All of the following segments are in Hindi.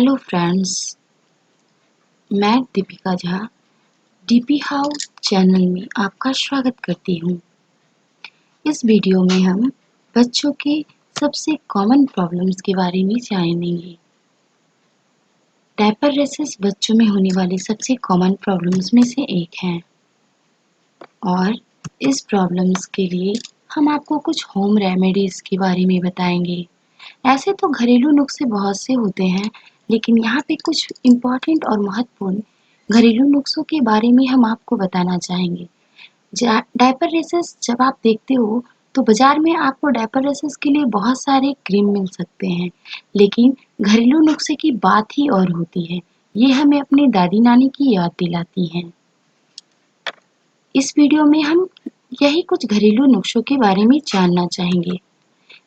हेलो फ्रेंड्स, मैं Deepika Jha DP house channel में आपका स्वागत करती हूँ। इस वीडियो में हम बच्चों के सबसे कॉमन प्रॉब्लम्स के बारे में जानेंगे। डायपर रेसेस बच्चों में होने वाली सबसे कॉमन प्रॉब्लम्स में से एक है और इस प्रॉब्लम्स के लिए हम आपको कुछ होम रेमेडीज के बारे में बताएंगे। ऐसे तो घरेलू नुस्खे बहुत से होते हैं, लेकिन यहाँ पे कुछ इम्पोर्टेंट और महत्वपूर्ण घरेलू नुस्खों के बारे में हम आपको बताना चाहेंगे। डायपर रेसेस जब आप देखते हो तो बाजार में आपको डायपर रेसेस के लिए बहुत सारे क्रीम मिल सकते हैं, लेकिन घरेलू नुस्खे की बात ही और होती है। ये हमें अपनी दादी नानी की याद दिलाती हैं। इस वीडियो में हम यही कुछ घरेलू नुस्खों के बारे में जानना चाहेंगे।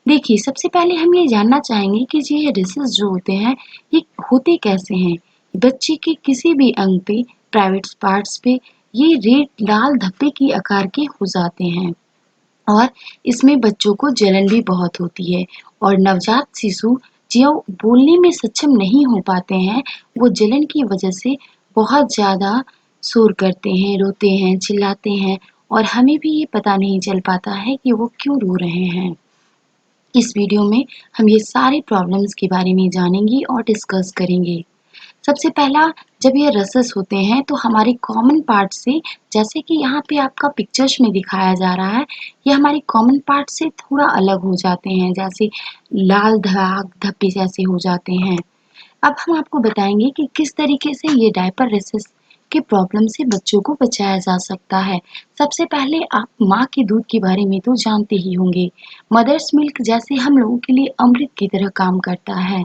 देखिए, सबसे पहले हम ये जानना चाहेंगे कि ये रेसेस जो होते हैं ये होते कैसे हैं। बच्चे के किसी भी अंग पे, प्राइवेट पार्ट्स पे ये रेड लाल धब्बे की आकार के हो जाते हैं और इसमें बच्चों को जलन भी बहुत होती है और नवजात शिशु जो बोलने में सक्षम नहीं हो पाते हैं, वो जलन की वजह से बहुत ज़्यादा शोर करते हैं, रोते हैं, चिल्लाते हैं और हमें भी ये पता नहीं चल पाता है कि वो क्यों रो रहे हैं। इस वीडियो में हम ये सारे प्रॉब्लम्स के बारे में जानेंगे और डिस्कस करेंगे। सबसे पहला, जब ये रसेस होते हैं तो हमारे कॉमन पार्ट से, जैसे कि यहाँ पे आपका पिक्चर्स में दिखाया जा रहा है, ये हमारे कॉमन पार्ट से थोड़ा अलग हो जाते हैं, जैसे लाल दाग धब्बे जैसे हो जाते हैं। अब हम आपको बताएंगे कि किस तरीके से ये डायपर रेसेस के प्रॉब्लम से बच्चों को बचाया जा सकता है। सबसे पहले आप माँ के दूध के बारे में तो जानते ही होंगे। मदर्स मिल्क जैसे हम लोगों के लिए अमृत की तरह काम करता है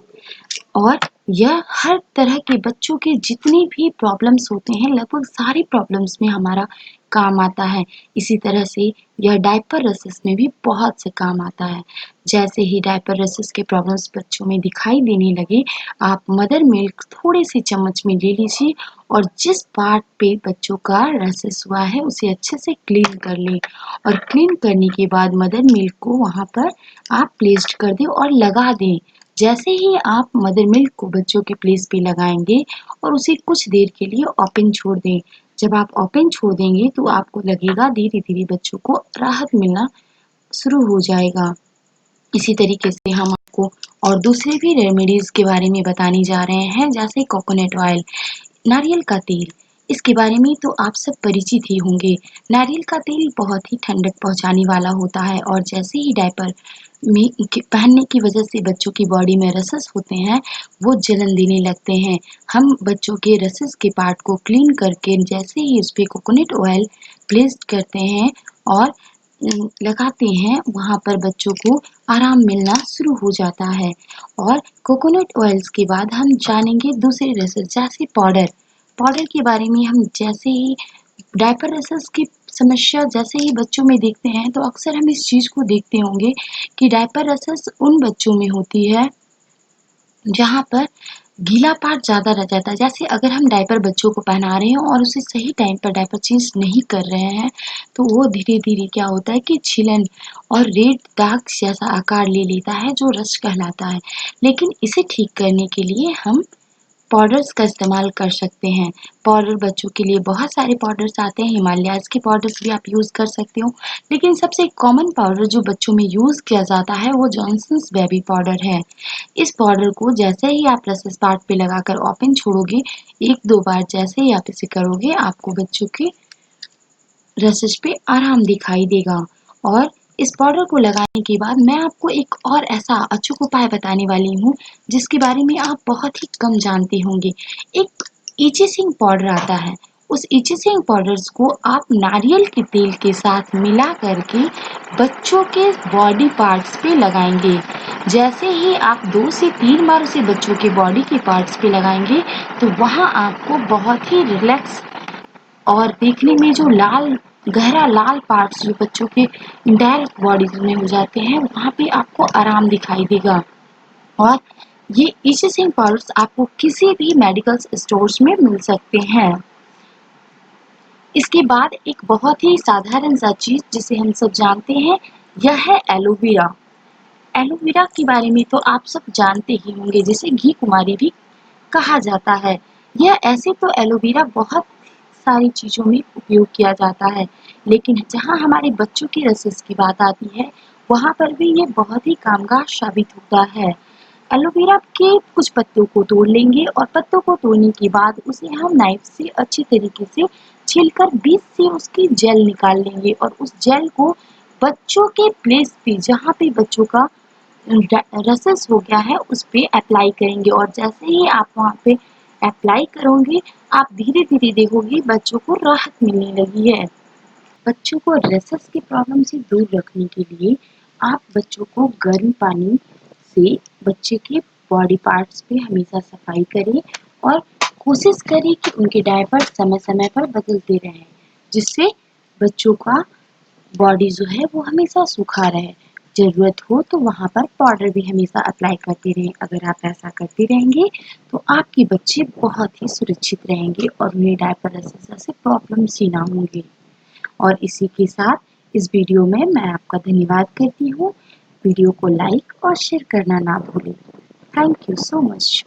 और यह हर तरह के बच्चों के जितनी भी प्रॉब्लम्स होते हैं, लगभग सारी प्रॉब्लम्स में हमारा काम आता है। इसी तरह से यह डायपर रेसेस में भी बहुत से काम आता है। जैसे ही डायपर रेसेस के प्रॉब्लम्स बच्चों में दिखाई देने लगे, आप मदर मिल्क थोड़े से चम्मच में ले लीजिए और जिस पार्ट पे बच्चों का रेसेस हुआ है उसे अच्छे से क्लीन कर लें और क्लीन करने के बाद मदर मिल्क को वहाँ पर आप प्लेस्ड कर दें और लगा दें। जैसे ही आप मदर मिल्क को बच्चों के प्लेस पे लगाएंगे और उसे कुछ देर के लिए ओपन छोड़ दें। जब आप ओपन छोड़ देंगे तो आपको लगेगा धीरे धीरे बच्चों को राहत मिलना शुरू हो जाएगा। इसी तरीके से हम आपको और दूसरे भी रेमेडीज के बारे में बताने जा रहे हैं, जैसे कोकोनट ऑयल, नारियल का तेल। इसके बारे में तो आप सब परिचित ही होंगे। नारियल का तेल बहुत ही ठंडक पहुंचाने वाला होता है और जैसे ही डायपर में पहनने की वजह से बच्चों की बॉडी में रसेस होते हैं, वो जलन देने लगते हैं। हम बच्चों के रसेस के पार्ट को क्लीन करके जैसे ही उस पर कोकोनट ऑयल प्लेस करते हैं और लगाते हैं, वहाँ पर बच्चों को आराम मिलना शुरू हो जाता है। और कोकोनट ऑयल्स के बाद हम जानेंगे दूसरे रेसेस, जैसे पाउडर। पाउडर के बारे में हम जैसे ही डायपर रेसेस की समस्या जैसे ही बच्चों में देखते हैं, तो अक्सर हम इस चीज़ को देखते होंगे कि डायपर रेसेस उन बच्चों में होती है जहाँ पर गीला पार्ट ज़्यादा रह जाता है। जैसे अगर हम डायपर बच्चों को पहना रहे हैं और उसे सही टाइम पर डायपर चेंज नहीं कर रहे हैं, तो वो धीरे धीरे क्या होता है कि छिलन और रेड दाग जैसा आकार ले लेता है, जो रश कहलाता है। लेकिन इसे ठीक करने के लिए हम पाउडर्स का इस्तेमाल कर सकते हैं। पाउडर बच्चों के लिए बहुत सारे पाउडर्स आते हैं, हिमालयाज़ के पाउडर्स भी आप यूज़ कर सकते हो, लेकिन सबसे कॉमन पाउडर जो बच्चों में यूज़ किया जाता है वो जॉनसन्स बेबी पाउडर है। इस पाउडर को जैसे ही आप रसेस पार्ट पे लगाकर ओपन छोड़ोगे, एक दो बार जैसे ही आप इसे करोगे, आपको बच्चों के रसेस पे आराम दिखाई देगा। और इस पाउडर को लगाने के बाद मैं आपको एक और ऐसा अचूक उपाय बताने वाली हूँ, जिसके बारे में आप बहुत ही कम जानते होंगे। एक इचिसिंग पाउडर आता है। उस इचिसिंग पाउडर्स को आप नारियल के तेल के साथ मिला करके बच्चों के बॉडी पार्ट्स पे लगाएंगे। जैसे ही आप 2 से 3 बार उसे बच्चों के बॉडी के पार्ट्स पे लगाएंगे, तो वहाँ आपको बहुत ही रिलैक्स और देखने में जो लाल गहरा लाल पार्ट्स जो बच्चों के डायरेक्ट बॉडी में हो जाते हैं, वहाँ पे आपको आराम दिखाई देगा। और ये इचिसिंग पाउडर्स आपको किसी भी मेडिकल स्टोर्स में मिल सकते हैं। इसके बाद एक बहुत ही साधारण सा चीज जिसे हम सब जानते हैं, यह है एलोवेरा। एलोवेरा के बारे में तो आप सब जानते ही होंगे, जिसे घी कुमारी भी कहा जाता है। यह ऐसे तो एलोवेरा बहुत सारी चीज़ों में उपयोग किया जाता है, लेकिन जहाँ हमारे बच्चों की रसेस की बात आती है, वहाँ पर भी ये बहुत ही कामगार साबित होता है। एलोवेरा के कुछ पत्तों को तोड़ लेंगे और पत्तों को तोड़ने के बाद उसे हम नाइफ से अच्छी तरीके से छीलकर बीच से उसकी जेल निकाल लेंगे और उस जेल को बच्चों के प्लेस पे जहाँ पे बच्चों का रसेस हो गया है उस पे अप्लाई करेंगे और जैसे ही आप वहाँ पे अप्लाई करोगे आप धीरे धीरे देखोगे बच्चों को राहत मिलने लगी है। बच्चों को रेसेस की प्रॉब्लम से दूर रखने के लिए आप बच्चों को गर्म पानी से बच्चे के बॉडी पार्ट्स पे हमेशा सफाई करें और कोशिश करें कि उनके डायपर समय समय पर बदलते रहें, जिससे बच्चों का बॉडी जो है वो हमेशा सूखा रहे। ज़रूरत हो तो वहाँ पर पाउडर भी हमेशा अप्लाई करते रहें। अगर आप ऐसा करते रहेंगे तो आपके बच्चे बहुत ही सुरक्षित रहेंगे और उन्हें डायपर रेसेस जैसे प्रॉब्लम्स ही ना होंगे। और इसी के साथ इस वीडियो में मैं आपका धन्यवाद करती हूँ। वीडियो को लाइक और शेयर करना ना भूलें। Thank you so much.